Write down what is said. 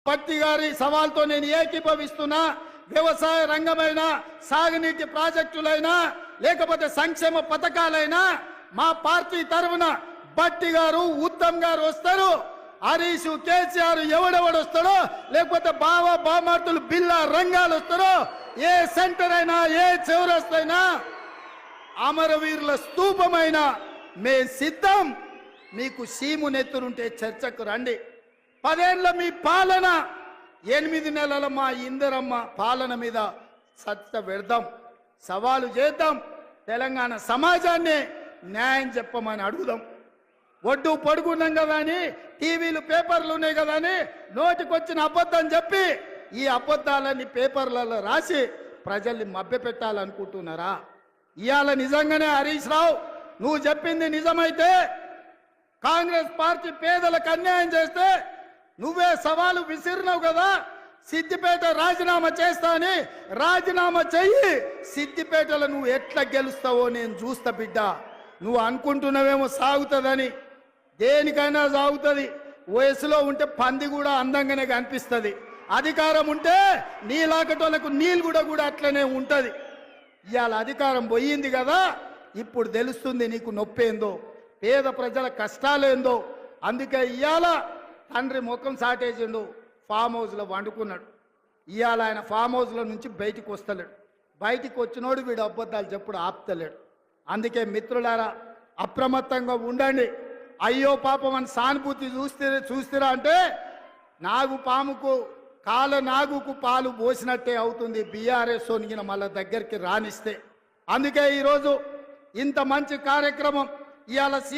పత్తి గారి సవాల్తో నేను ఏకీభవిస్తున్నా. వ్యవసాయ రంగమైన, సాగునీటి ప్రాజెక్టులైనా, లేకపోతే సంక్షేమ పథకాలైనా మా పార్టీ తరఫున భట్టి గారు, ఉత్తమ్ గారు వస్తారు. హరీష్, కేసీఆర్ ఎవడెవడు వస్తాడో, లేకపోతే బామార్తులు బిల్లా రంగాలు వస్తారో, ఏ సెంటర్ అయినా, ఏ చౌరస్తైనా, అమరవీరుల స్తూపమైన మే సిద్ధం. మీకు సీము నెత్తురుంటే చర్చకు రండి. 10 ఏళ్ల మీ పాలన, 8 నెలల మా ఇందరమ్మ పాలన మీద సత్త పెడదాం, సవాలు చేద్దాం. తెలంగాణ సమాజాన్ని న్యాయం చెప్పమని అడుగుదాం. ఒడ్డు పడుకున్నాం కదా అని, టీవీలు పేపర్లు ఉన్నాయి కదా అని నోటికొచ్చిన అబద్ధం చెప్పి ఈ అబద్ధాలని పేపర్లలో రాసి ప్రజల్ని మభ్యపెట్టాలనుకుంటున్నారా? ఇవాళ నిజంగానే హరీష్ రావు, నువ్వు చెప్పింది నిజమైతే, కాంగ్రెస్ పార్టీ పేదలకు అన్యాయం చేస్తే నువ్వే సవాలు విసిరినావు కదా, సిద్దిపేట రాజీనామా చేస్తా అని. రాజీనామా చెయ్యి, సిద్దిపేటలో నువ్వు ఎట్లా గెలుస్తావో నేను చూస్తా బిడ్డ. నువ్వు అనుకుంటున్నావేమో సాగుతుందని, దేనికైనా సాగుతుంది. వయసులో ఉంటే పంది కూడా అందంగానే కనిపిస్తుంది. అధికారం ఉంటే నీలాకటోళ్ళకు నీళ్ళు కూడా అట్లనే ఉంటుంది. ఇవాళ అధికారం పోయింది కదా, ఇప్పుడు తెలుస్తుంది నీకు నొప్పేందో, పేద ప్రజల కష్టాలేందో. అందుకే ఇవాళ తండ్రి ముఖం సాటేసిండు, ఫామ్ హౌస్లో వండుకున్నాడు. ఇవాళ ఆయన ఫామ్ హౌస్లో నుంచి బయటికి వస్తలేడు. బయటికి వచ్చినోడు వీడు అబద్ధాలు చెప్పుడు ఆపుతలేడు. అందుకే మిత్రులారా, అప్రమత్తంగా ఉండండి. అయ్యో పాపం అని సానుభూతి చూస్తారా అంటే నాగుపాముకు నాగుకు పాలు పోసినట్టే అవుతుంది బీఆర్ఎస్ సోనిగిన మళ్ళీ దగ్గరికి రానిస్తే. అందుకే ఈరోజు ఇంత మంచి కార్యక్రమం ఇవాళ